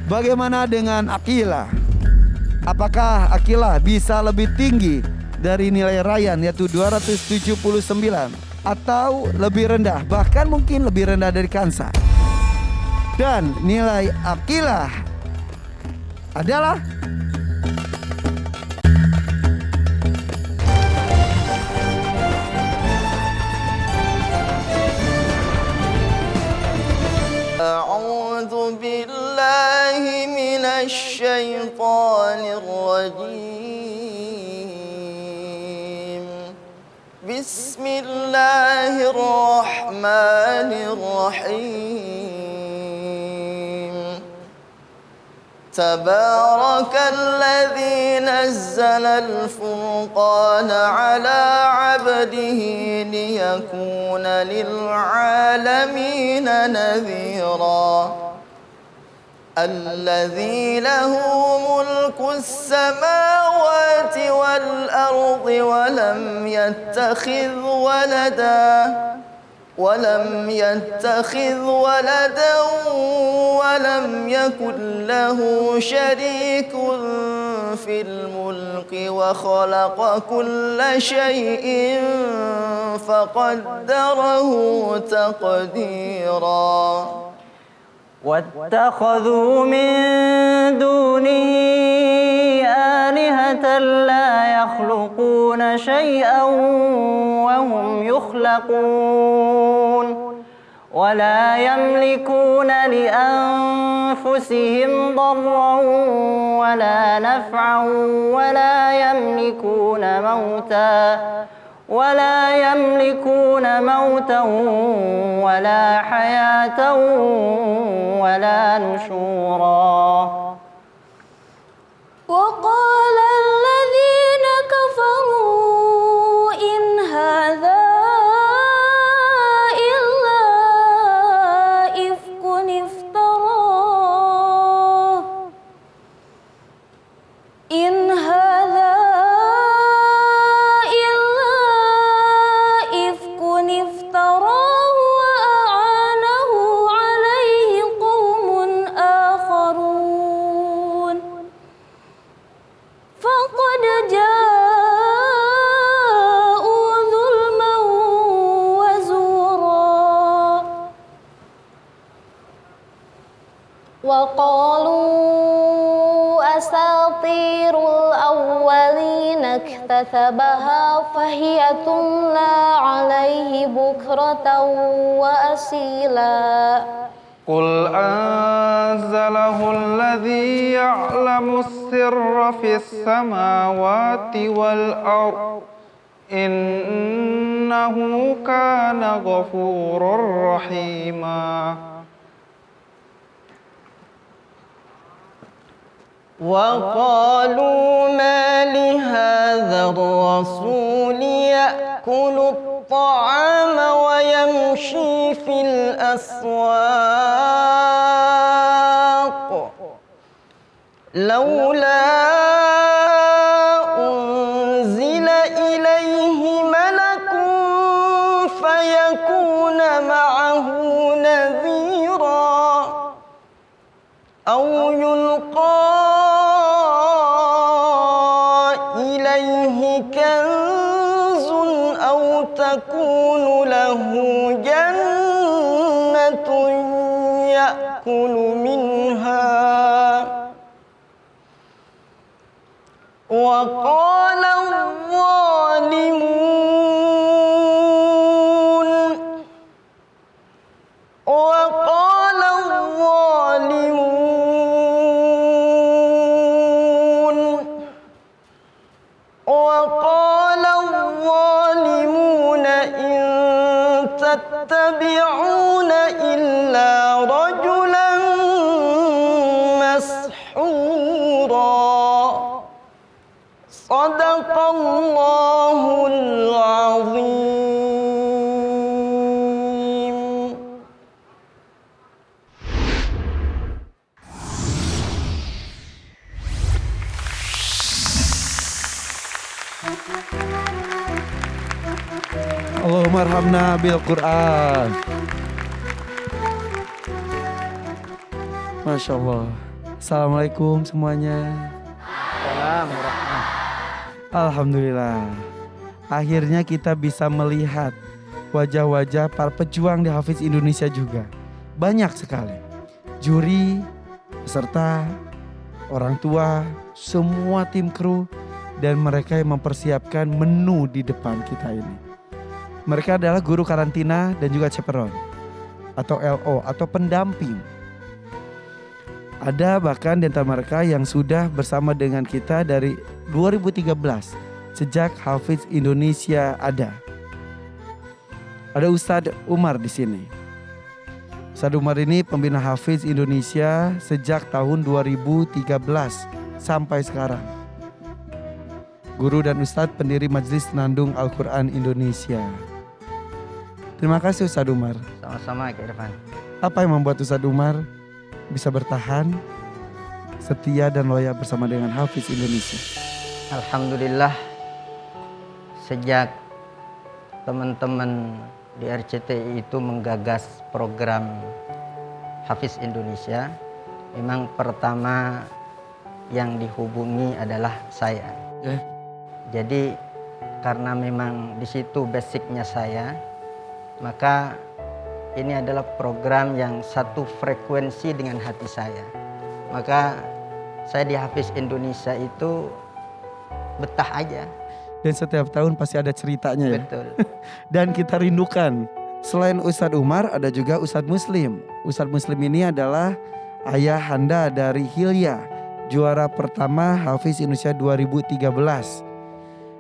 Bagaimana dengan Aqilah? Apakah Aqilah bisa lebih tinggi dari nilai Rayyan yaitu 279 atau lebih rendah, bahkan mungkin lebih rendah dari Kansa? Dan nilai Aqilah adalah A'udzu billahi minasy syaithanir rajim. Bismillahirrahmanirrahim. Tabarakalladzi nazzala al-furqana 'ala 'abdihi liyakuna lil'alamin nadhira. Alladzi lahu mulku as-samawati wal ardi wa lam yattakhidh ولدا ولم يكن له شريك في الملك وخلق كل شيء فقدره تقديرا. واتخذوا من دونه آلهة لا يخلقون شيئا وهم يخلقون ولا يملكون لأنفسهم ضرا ولا نفعا ولا يملكون موتا ولا حياة ولا نشورا. وقال الذين كفروا إن هذا إلا إفك افتراه إن هذا إلا إفك افتراه وأعانه عليه قوم آخرون فقد جاءوا ظلما وزورا. وقالوا أساطير الأولين اكتتبها فهي تملى عليه بكرة وأصيلا. قل أنزله الذي يعلم السر في السماوات والأرض إنه كان غفورا رحيما. وقالوا ما لهذا الرسول يأكل الطعام ويمشي في الأسواق لولا أنزل إليه ملك فيكون معه نذيرا أو يلقى إليه كنز أو تكون له جنة يأكل منها. وقال الظالمون إن تتبعون إلا رجلا مسحورا. صدق الله العظيم. Allahumma arhamna bil Quran. Masya Allah. Assalamualaikum semuanya. Alhamdulillah. Akhirnya kita bisa melihat wajah-wajah para pejuang di Hafiz Indonesia juga. Banyak sekali. Juri, peserta, orang tua, semua tim kru, dan mereka yang mempersiapkan menu di depan kita ini. Mereka adalah guru karantina dan juga chaperon atau LO atau pendamping. Ada bahkan di antara mereka yang sudah bersama dengan kita dari 2013 sejak Hafiz Indonesia ada. Ada Ustadz Umar di sini. Ustadz Umar ini pembina Hafiz Indonesia sejak tahun 2013 sampai sekarang. Guru dan Ustadz pendiri Majelis Senandung Al-Quran Indonesia. Terima kasih Ustadz Umar. Sama-sama Kak Irfan. Apa yang membuat Ustadz Umar bisa bertahan, setia dan loyal bersama dengan Hafiz Indonesia? Alhamdulillah, sejak teman-teman di RCTI itu menggagas program Hafiz Indonesia, memang pertama yang dihubungi adalah saya. Jadi karena memang di situ basicnya saya, maka ini adalah program yang satu frekuensi dengan hati saya. Maka saya di Hafiz Indonesia itu betah aja. Dan setiap tahun pasti ada ceritanya ya. Betul. Dan kita rindukan. Selain Ustadz Umar ada juga Ustadz Muslim. Ustadz Muslim ini adalah ayah handa dari Hilya, juara pertama Hafiz Indonesia 2013.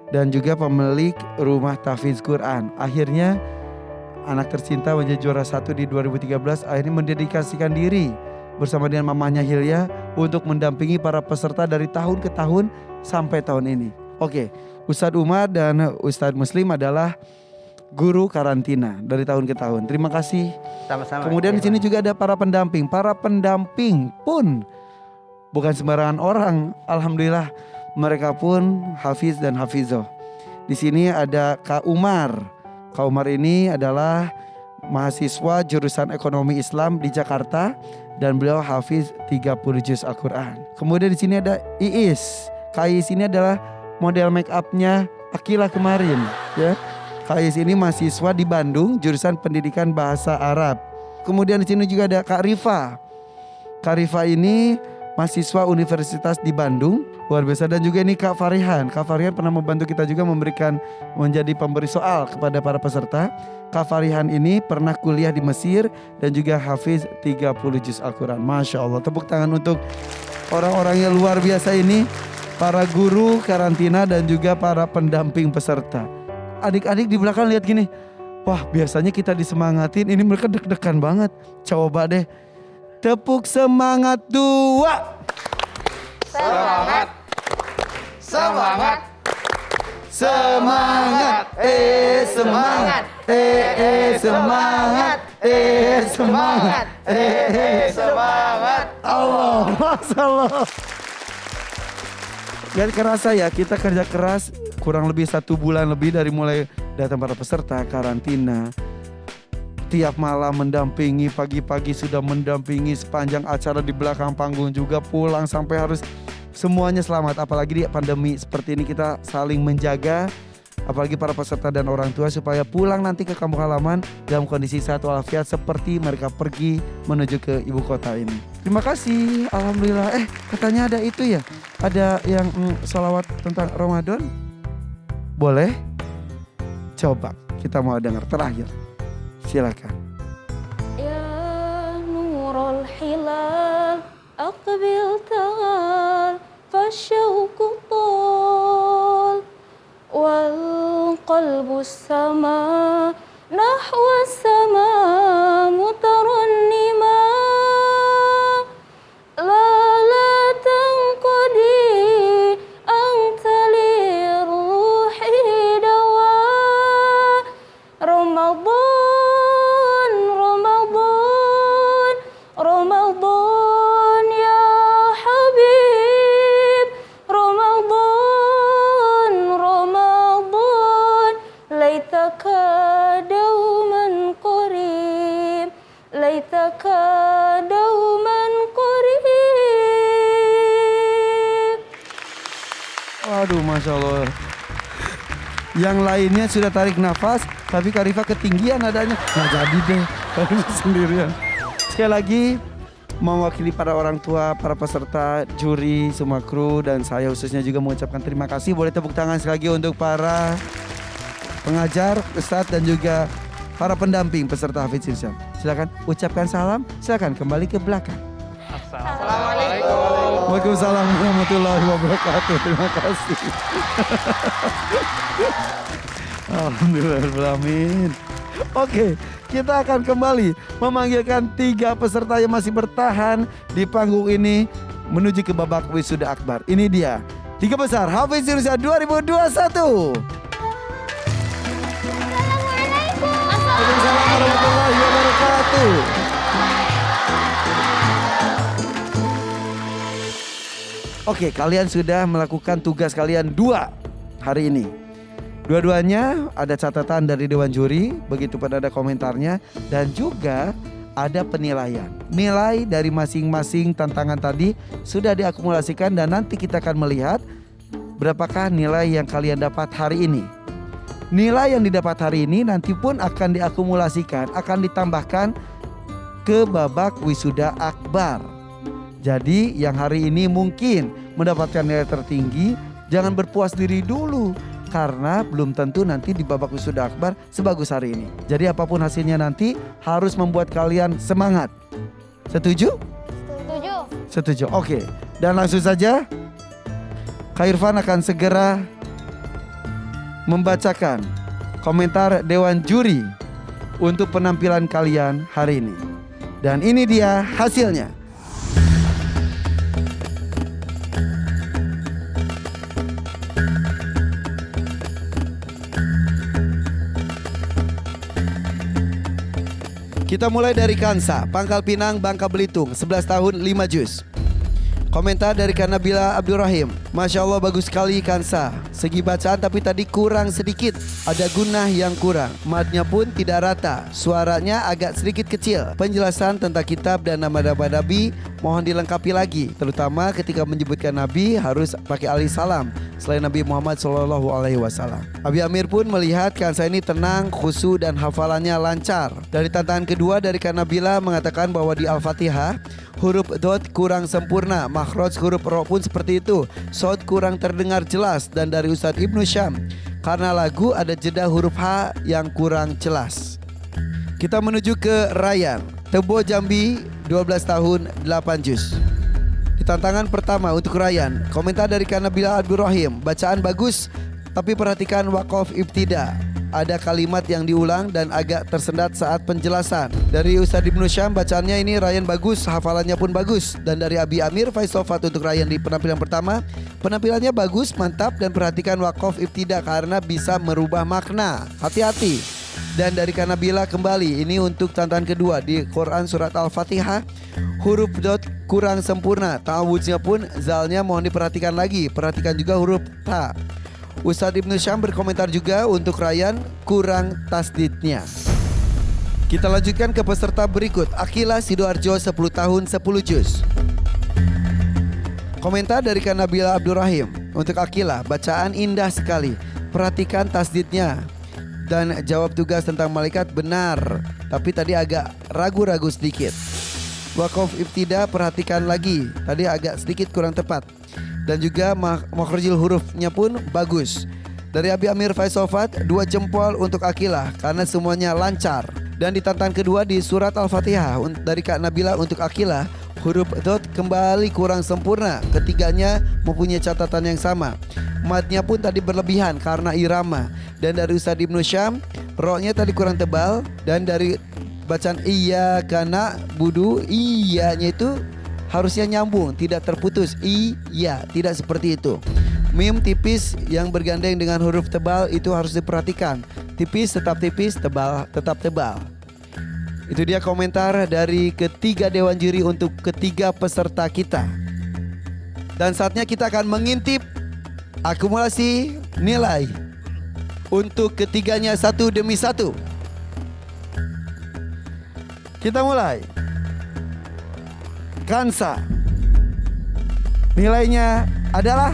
Dan juga pemilik rumah tahfiz Quran. Akhirnya anak tercinta menjadi juara 1 di 2013. Akhirnya mendedikasikan diri bersama dengan mamanya Hilya untuk mendampingi para peserta dari tahun ke tahun sampai tahun ini. Oke, Ustadz Umar dan Ustadz Muslim adalah guru karantina dari tahun ke tahun. Terima kasih. Sama-sama. Kemudian di sini juga ada para pendamping. Para pendamping pun bukan sembarangan orang. Alhamdulillah mereka pun hafiz dan hafizoh. Di sini ada Kak Umar. Kak Umar ini adalah mahasiswa jurusan Ekonomi Islam di Jakarta dan beliau hafiz 30 juz Al-Quran. Kemudian di sini ada Iis. Kak Iis ini adalah model make upnya Akila kemarin, ya. Kak Iis ini mahasiswa di Bandung, jurusan Pendidikan Bahasa Arab. Kemudian di sini juga ada Kak Rifa. Kak Rifa ini mahasiswa Universitas di Bandung, luar biasa. Dan juga ini Kak Farihan. Kak Farihan pernah membantu kita juga menjadi pemberi soal kepada para peserta. Kak Farihan ini pernah kuliah di Mesir dan juga hafiz 30 juz Al-Quran. Masya Allah, tepuk tangan untuk orang-orang yang luar biasa ini. Para guru karantina dan juga para pendamping peserta. Adik-adik di belakang lihat gini. Wah, biasanya kita disemangatin, ini mereka deg-degan banget. Coba deh. Tepuk semangat 2. Semangat. Semangat. Semangat. Semangat. Semangat. Semangat. Semangat. Allah, masalah. Gak kerasa ya, kita kerja keras kurang lebih 1 bulan lebih dari mulai datang para peserta karantina. Tiap malam mendampingi, pagi-pagi sudah mendampingi, sepanjang acara di belakang panggung juga, pulang sampai harus semuanya selamat. Apalagi di pandemi seperti ini kita saling menjaga, apalagi para peserta dan orang tua supaya pulang nanti ke kampung halaman dalam kondisi sehat walafiat seperti mereka pergi menuju ke ibu kota ini. Terima kasih, alhamdulillah. Katanya ada itu ya, ada yang sholawat tentang Ramadan. Boleh? Coba kita mau dengar terakhir. Silakan. Ya nurul hilal aqbil ta'al fasyauqu tal wal qalbu sama nahwa sama mutarannima la tanqadi anta li ruhi dawa Ramadan Ramadan Aduh, Masya Allah. Yang lainnya sudah tarik nafas, tapi Kak Rifa ketinggian adanya. Nggak jadi deh, Kak sendirian. Sekali lagi, mewakili para orang tua, para peserta, juri, semua kru, dan saya khususnya juga mengucapkan terima kasih. Boleh tepuk tangan sekali lagi untuk para pengajar, ustadz, dan juga para pendamping peserta Hafiz Irsyad. Silakan ucapkan salam, silakan kembali ke belakang. Assalamualaikum. Waalaikumsalam warahmatullahi wabarakatuh. Terima kasih. Alhamdulillahirrahmanirrahim. Oke, kita akan kembali memanggilkan 3 peserta yang masih bertahan di panggung ini menuju ke babak wisuda akbar. Ini dia 3 besar Hafiz Irsyad 2021. Waalaikumsalam warahmatullahi wabarakatuh. Oke, kalian sudah melakukan tugas kalian 2 hari ini. Dua-duanya ada catatan dari Dewan Juri, begitu pun ada komentarnya, dan juga ada penilaian. Nilai dari masing-masing tantangan tadi sudah diakumulasikan dan nanti kita akan melihat berapakah nilai yang kalian dapat hari ini. Nilai yang didapat hari ini nanti pun akan diakumulasikan, akan ditambahkan ke babak wisuda akbar. Jadi yang hari ini mungkin mendapatkan nilai tertinggi, jangan berpuas diri dulu. Karena belum tentu nanti di babak wisuda akbar sebagus hari ini. Jadi apapun hasilnya nanti harus membuat kalian semangat. Setuju? Setuju. Setuju, oke. Dan langsung saja Kak Irfan akan segera membacakan komentar Dewan Juri untuk penampilan kalian hari ini. Dan ini dia hasilnya. Kita mulai dari Kansa, Pangkal Pinang, Bangka Belitung, 11 tahun 5 juz. Komentar dari Kanabila Abdurrahim. Masya Allah bagus sekali Kansa. Segi bacaan tapi tadi kurang sedikit. Ada gunnah yang kurang. Madnya pun tidak rata. Suaranya agak sedikit kecil. Penjelasan tentang kitab dan nama-nama Nabi mohon dilengkapi lagi. Terutama ketika menyebutkan Nabi harus pakai alif salam selain Nabi Muhammad SAW. Abi Amir pun melihat Kansa ini tenang, khusyuk dan hafalannya lancar. Dari tantangan kedua dari Kanabila mengatakan bahwa di Al-Fatihah huruf dot kurang sempurna, makhraj huruf ro pun seperti itu, shod kurang terdengar jelas. Dan dari Ustadz Ibnu Syam, karena lagu ada jeda huruf H yang kurang jelas. Kita menuju ke Ryan, Tebo Jambi, 12 tahun 8 juz. Di tantangan pertama untuk Ryan, komentar dari Kanabila Abdurrahim, bacaan bagus tapi perhatikan waqaf ibtida. Ada kalimat yang diulang dan agak tersendat saat penjelasan. Dari Ustadz Ibnu Syam bacaannya ini Ryan bagus, hafalannya pun bagus. Dan dari Abi Amir Faisofat untuk Ryan di penampilan pertama, penampilannya bagus, mantap dan perhatikan waqaf ibtida karena bisa merubah makna. Hati-hati. Dan dari Kanabila kembali, ini untuk tantangan kedua di Quran surat Al-Fatihah, huruf dot kurang sempurna. Ta'awudznya pun zalnya mohon diperhatikan lagi. Perhatikan juga huruf ta. Ustadz Ibnu Syam berkomentar juga untuk Ryan kurang tasdidnya. Kita lanjutkan ke peserta berikut. Akila Sidoarjo 10 tahun 10 juz. Komentar dari Kanabila Abdurrahim. Untuk Akila, bacaan indah sekali. Perhatikan tasdidnya. Dan jawab tugas tentang malaikat benar, tapi tadi agak ragu-ragu sedikit. Waqaf ibtida perhatikan lagi, tadi agak sedikit kurang tepat. Dan juga makhrajul hurufnya pun bagus. Dari Abi Amir Faisofat 2 jempol untuk Akilah karena semuanya lancar. Dan di tantangan kedua di surat Al-Fatihah dari Kak Nabila untuk Akilah, huruf dot kembali kurang sempurna. Ketiganya mempunyai catatan yang sama. Madnya pun tadi berlebihan karena irama. Dan dari Ustadz Ibnu Syam, ro-nya tadi kurang tebal. Dan dari bacaan iyyaka na'budu, iya-nya itu harusnya nyambung, tidak terputus. Iya, tidak seperti itu. Mim tipis yang bergandeng dengan huruf tebal itu harus diperhatikan. Tipis tetap tipis, tebal tetap tebal. Itu dia komentar dari ketiga Dewan Juri untuk ketiga peserta kita. Dan saatnya kita akan mengintip akumulasi nilai untuk ketiganya satu demi satu. Kita mulai. Kansa, nilainya adalah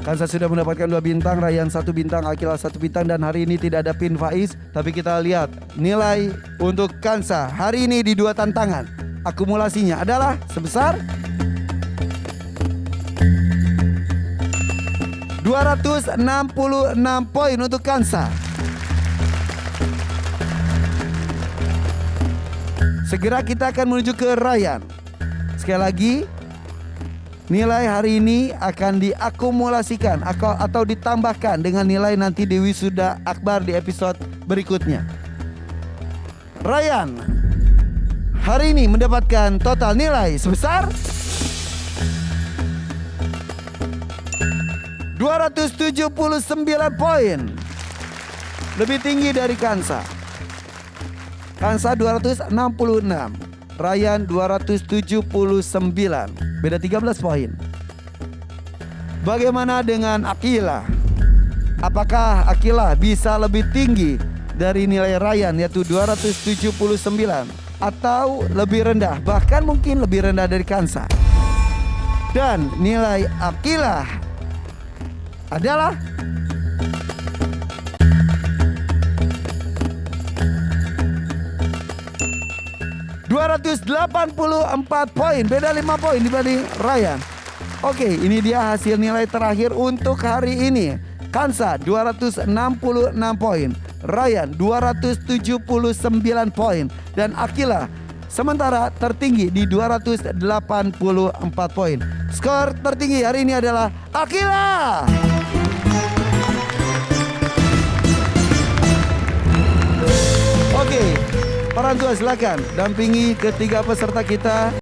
Kansa sudah mendapatkan 2 bintang, Rayyan 1 bintang, Akila 1 bintang, dan hari ini tidak ada pin Faiz. Tapi kita lihat nilai untuk Kansa hari ini di 2 tantangan. Akumulasinya adalah sebesar 266 poin untuk Kansa. Segera kita akan menuju ke Rayyan. Sekali lagi, nilai hari ini akan diakumulasikan atau ditambahkan dengan nilai nanti di Wisuda Akbar di episode berikutnya. Rayyan hari ini mendapatkan total nilai sebesar 279 poin. Lebih tinggi dari Kansa. Kansa 266, Rayyan 279, beda 13 poin. Bagaimana dengan Akila? Apakah Akila bisa lebih tinggi dari nilai Rayyan yaitu 279 atau lebih rendah, bahkan mungkin lebih rendah dari Kansa? Dan nilai Akila adalah 284 poin, beda 5 poin dibanding Rayyan. Oke, ini dia hasil nilai terakhir untuk hari ini. Kansa 266 poin, Rayyan 279 poin, dan Akila sementara tertinggi di 284 poin. Skor tertinggi hari ini adalah Akila. Oke, orang tua silakan dampingi ketiga peserta kita.